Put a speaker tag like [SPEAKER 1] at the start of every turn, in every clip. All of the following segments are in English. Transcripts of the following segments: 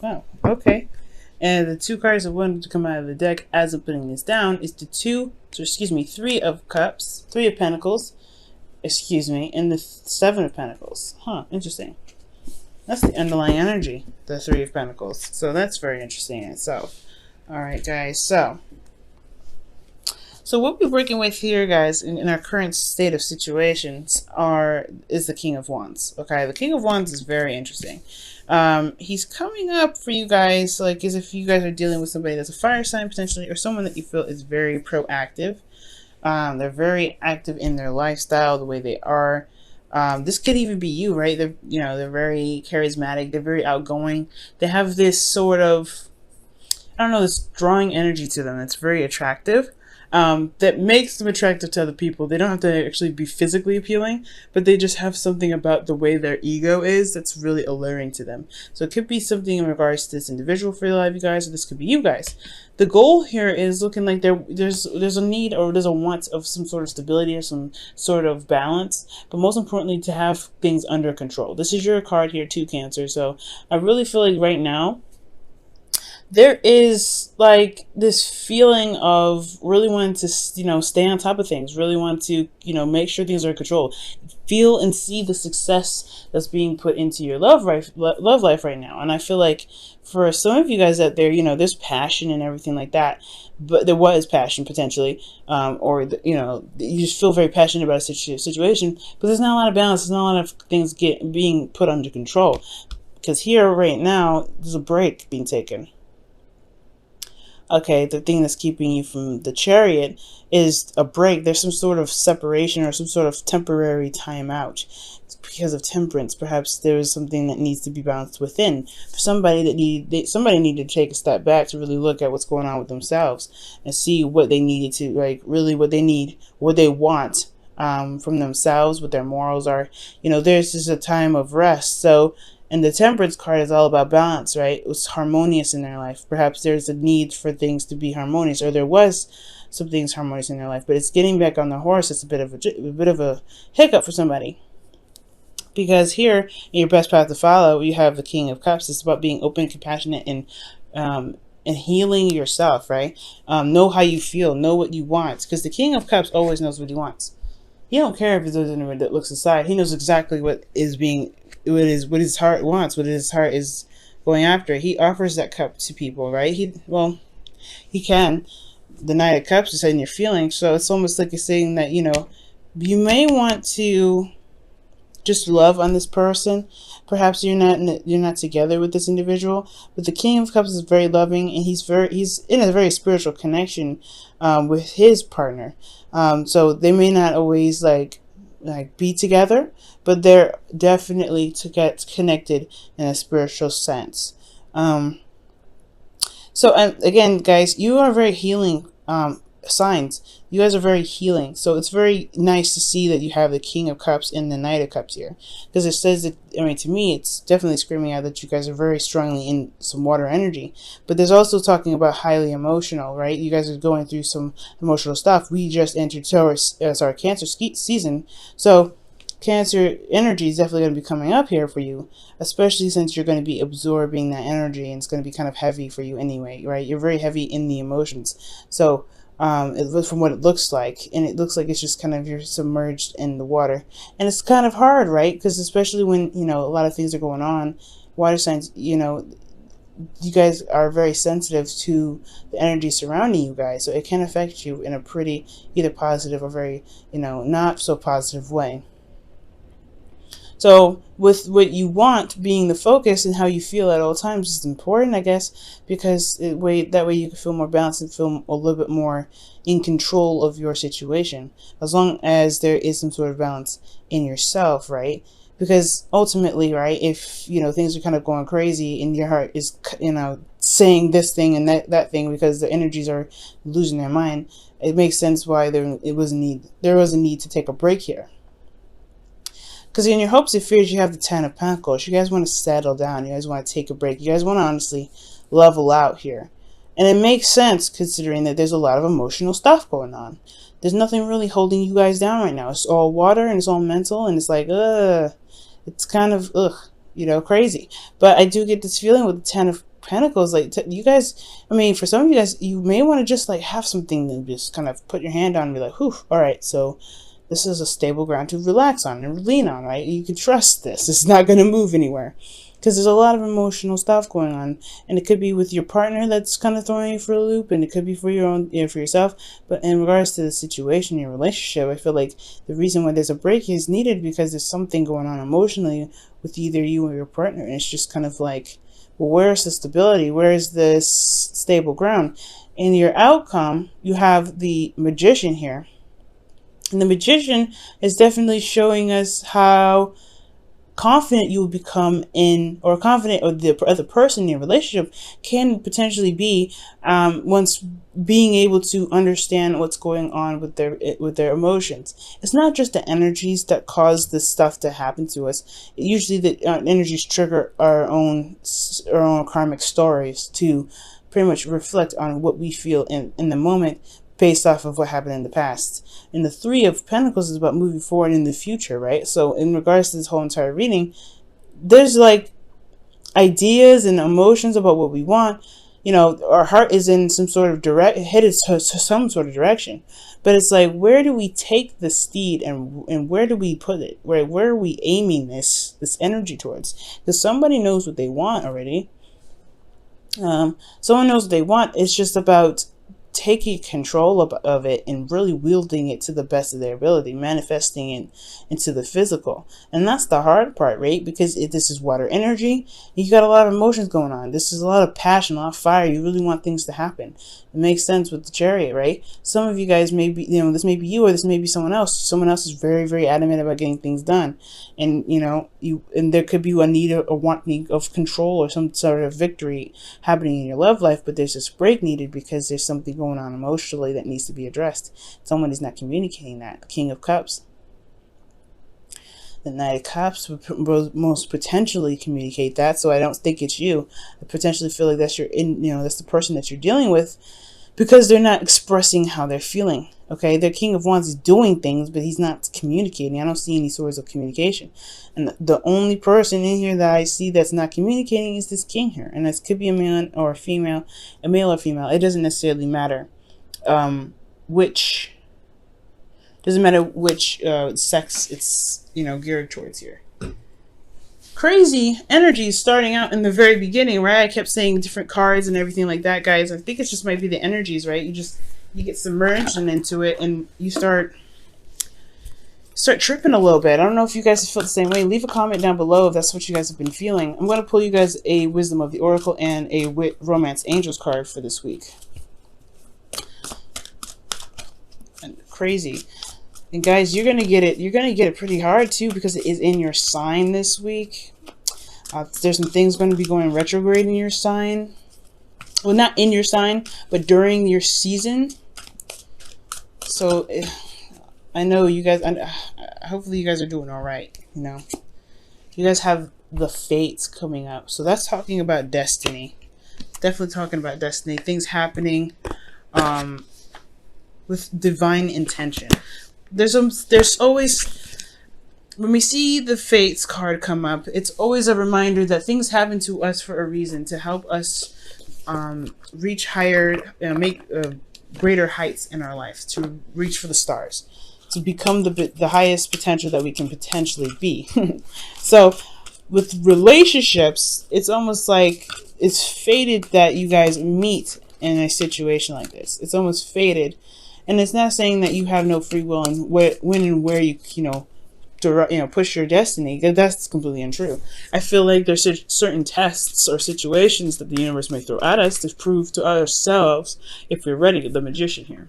[SPEAKER 1] Wow. Okay. And the two cards that wanted to come out of the deck as I'm putting this down is the three of cups, three of pentacles, and the seven of pentacles. Huh, interesting. That's the underlying energy, the three of pentacles. So that's very interesting in itself. All right, guys. So what we're working with here, guys, in our current state of situations is the King of Wands. Okay, the King of Wands is very interesting. He's coming up for you guys, like as if you guys are dealing with somebody that's a fire sign potentially, or someone that you feel is very proactive. They're very active in their lifestyle, the way they are. This could even be you, right? They're very charismatic. They're very outgoing. They have this sort of, I don't know, this drawing energy to them that's very attractive. That makes them attractive to other people. They don't have to actually be physically appealing, but they just have something about the way their ego is that's really alluring to them. So it could be something in regards to this individual for your life, you guys, or this could be you guys. The goal here is looking like there's a need or there's a want of some sort of stability or some sort of balance, but most importantly to have things under control. This is your card here too, Cancer. So I really feel like right now there is like this feeling of really wanting to, stay on top of things, really want to, make sure things are in control, feel and see the success that's being put into your love life right now. And I feel like for some of you guys out there, there's passion and everything like that, but there was passion potentially, you just feel very passionate about a situation, but there's not a lot of balance. There's not a lot of things being put under control, because here right now, there's a break being taken. Okay, the thing that's keeping you from the Chariot is a break. There's some sort of separation or some sort of temporary timeout. It's because of Temperance. Perhaps there is something that needs to be balanced within. For somebody somebody needed to take a step back to really look at what's going on with themselves and see what they needed to, really what they need, what they want from themselves, what their morals are. There's just a time of rest. So, and the Temperance card is all about balance, right? It was harmonious in their life. Perhaps there's a need for things to be harmonious, or there was some things harmonious in their life, but it's getting back on the horse. It's a bit of a hiccup for somebody, because here in your best path to follow, you have the King of Cups. It's about being open, compassionate, and healing yourself, right? Know how you feel, know what you want, because the King of Cups always knows what he wants. He don't care if there's anyone that looks aside. He knows exactly what his heart wants, what his heart is going after. He offers that cup to people, right? He can. The Knight of Cups is in your feelings, so it's almost like you're saying that, you may want to just love on this person. Perhaps you're not together with this individual, but the King of Cups is very loving, and he's in a very spiritual connection with his partner. So they may not always like be together, but they're definitely to get connected in a spiritual sense. So again, guys, you are very healing signs. You guys are very healing. So it's very nice to see that you have the King of Cups and the Knight of Cups here, because it says that, to me, it's definitely screaming out that you guys are very strongly in some water energy. But there's also talking about highly emotional, right? You guys are going through some emotional stuff. We just entered Cancer season, so Cancer energy is definitely going to be coming up here for you, especially since you're going to be absorbing that energy, and it's going to be kind of heavy for you anyway, right? You're very heavy in the emotions. So from what it looks like, and it looks like it's just kind of you're submerged in the water, and it's kind of hard, right? Because especially when a lot of things are going on, water signs, you guys are very sensitive to the energy surrounding you guys, so it can affect you in a pretty either positive or very not so positive way. So with what you want being the focus and how you feel at all times is important, I guess, because that way you can feel more balanced and feel a little bit more in control of your situation, as long as there is some sort of balance in yourself, right? Because ultimately, right, if things are kind of going crazy and your heart is saying this thing and that thing because the energies are losing their mind, it makes sense why there was a need to take a break here. Because in your hopes and fears, you have the Ten of Pentacles. You guys want to settle down. You guys want to take a break. You guys want to honestly level out here. And it makes sense considering that there's a lot of emotional stuff going on. There's nothing really holding you guys down right now. It's all water and it's all mental, and it's like, it's kind of, you know, crazy. But I do get this feeling with the Ten of Pentacles, like you guys, I mean, for some of you guys, you may want to just like have something to just kind of put your hand on and be like, whew, all right, so this is a stable ground to relax on and lean on, right? You can trust this. It's not going to move anywhere. Because there's a lot of emotional stuff going on, and it could be with your partner that's kind of throwing you for a loop, and it could be for your own, you know, for yourself. But in regards to the situation, your relationship, I feel like the reason why there's a break is needed because there's something going on emotionally with either you or your partner, and it's just kind of like, well, where's the stability? Where's this stable ground? In your outcome, you have the Magician here, and the Magician is definitely showing us how confident you will become in, or confident, or the other person in your relationship can potentially be, once being able to understand what's going on with their emotions. It's not just the energies that cause this stuff to happen to us. Usually the energies trigger our own karmic stories to pretty much reflect on what we feel in the moment, based off of what happened in the past. And the Three of Pentacles is about moving forward in the future, right? So in regards to this whole entire reading, there's like ideas and emotions about what we want. You know, our heart is in some sort of headed to some sort of direction. But it's like, where do we take the steed, and where do we put it? Where are we aiming this energy towards? Because somebody knows what they want already. Someone knows what they want. It's just about taking control of it and really wielding it to the best of their ability, manifesting it into the physical. And that's the hard part, right? Because this is water energy, you got a lot of emotions going on. This is a lot of passion, a lot of fire. You really want things to happen. It makes sense with the Chariot, right? Some of you guys may be, you know, this may be you, or this may be someone else. Someone else is very, very adamant about getting things done. And, you know, and there could be a need or wanting of control or some sort of victory happening in your love life, but there's this break needed because there's something going on emotionally that needs to be addressed. Someone is not communicating that. King of Cups. The Knight of Cups would most potentially communicate that, so I don't think it's you. I potentially feel like that's that's the person that you're dealing with, because they're not expressing how they're feeling. Okay, the King of Wands is doing things, but he's not communicating. I don't see any source of communication. And the only person in here that I see that's not communicating is this King here. And this could be a man or a female, a male or female. It doesn't necessarily matter which sex it's, you know, geared towards here. Crazy energy starting out in the very beginning, right? I kept saying different cards and everything like that, guys. I think it just might be the energies, right? You get submerged into it, and you start tripping a little bit. I don't know if you guys feel the same way. Leave a comment down below if that's what you guys have been feeling. I'm going to pull you guys a Wisdom of the Oracle and a Romance Angels card for this week. And crazy. And guys, you're gonna get it. You're gonna get it pretty hard too, because it is in your sign this week. There's some things going to be going retrograde in your sign. Well, not in your sign, but during your season. So I know you guys. Hopefully, you guys are doing all right. You know, you guys have the fates coming up, so that's talking about destiny. Definitely talking about destiny. Things happening, with divine intention. There's always, when we see the Fates card come up, it's always a reminder that things happen to us for a reason, to help us reach higher, make greater heights in our life, to reach for the stars, to become the highest potential that we can potentially be. So with relationships, it's almost like it's fated that you guys meet in a situation like this. It's almost fated. And it's not saying that you have no free will and when and where you push your destiny. That's completely untrue. I feel like there's certain tests or situations that the universe may throw at us to prove to ourselves if we're ready. The Magician here.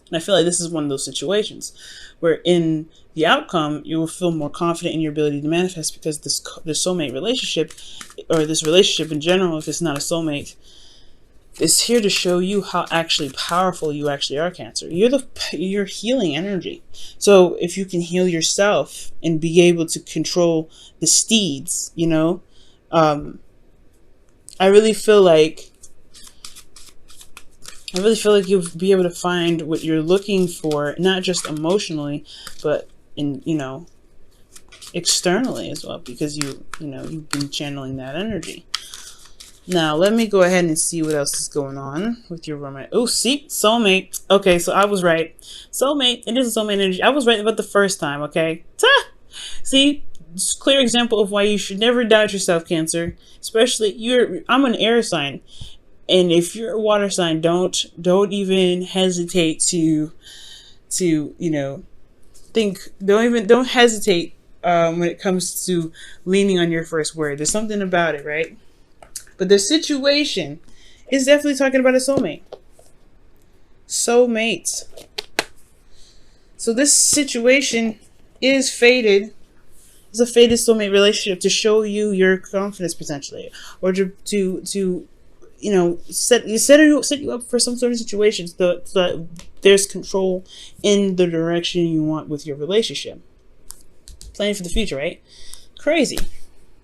[SPEAKER 1] And I feel like this is one of those situations where in the outcome, you will feel more confident in your ability to manifest, because this soulmate relationship, or this relationship in general, if it's not a soulmate, is here to show you how actually powerful you actually are, Cancer. You're healing energy. So if you can heal yourself and be able to control the steeds, you know, I really feel like you'll be able to find what you're looking for, not just emotionally, but in externally as well, because you've been channeling that energy. Now, let me go ahead and see what else is going on with your romance. Oh, see? Soulmate. Okay, so I was right. Soulmate. It is a soulmate energy. I was right about the first time, okay? Ta! See? It's a clear example of why you should never doubt yourself, Cancer. Especially, I'm an air sign. And if you're a water sign, don't even hesitate to don't hesitate when it comes to leaning on your first word. There's something about it, right? But the situation is definitely talking about a soulmate. Soulmates. So this situation is fated. It's a fated soulmate relationship to show you your confidence potentially, or to set you up for some sort of situation so that there's control in the direction you want with your relationship. Planning for the future, right? Crazy.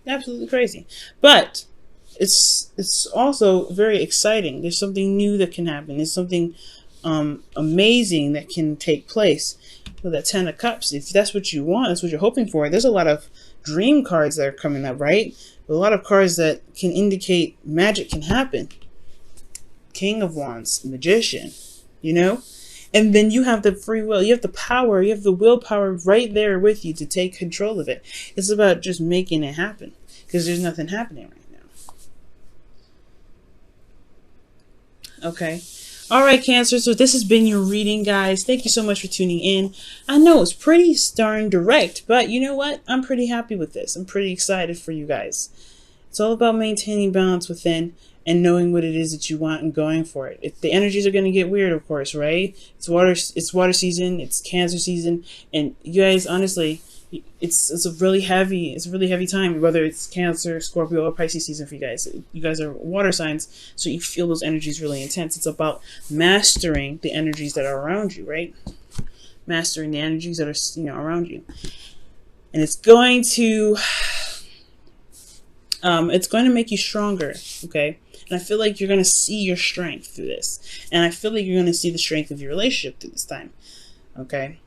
[SPEAKER 1] Absolutely crazy. But it's also very exciting. There's something new that can happen. There's something amazing that can take place with that Ten of Cups. If that's what you want, that's what you're hoping for. There's a lot of dream cards that are coming up, right? A lot of cards that can indicate magic can happen. King of Wands, Magician, And then you have the free will, you have the power, you have the willpower right there with you to take control of it. It's about just making it happen, because there's nothing happening right now. Okay. All right, Cancer. So this has been your reading, guys. Thank you so much for tuning in. I know it's pretty darn direct, but you know what? I'm pretty happy with this. I'm pretty excited for you guys. It's all about maintaining balance within and knowing what it is that you want and going for it. If the energies are going to get weird, of course, right? It's water season, it's Cancer season, and you guys, honestly, it's a really heavy time, whether it's Cancer, Scorpio, or Pisces season for you guys. You guys are water signs, so you feel those energies really intense. It's about mastering the energies that are around you, right? Mastering the energies that are around you. And it's going to make you stronger, okay? And I feel like you're going to see your strength through this. And I feel like you're going to see the strength of your relationship through this time, okay?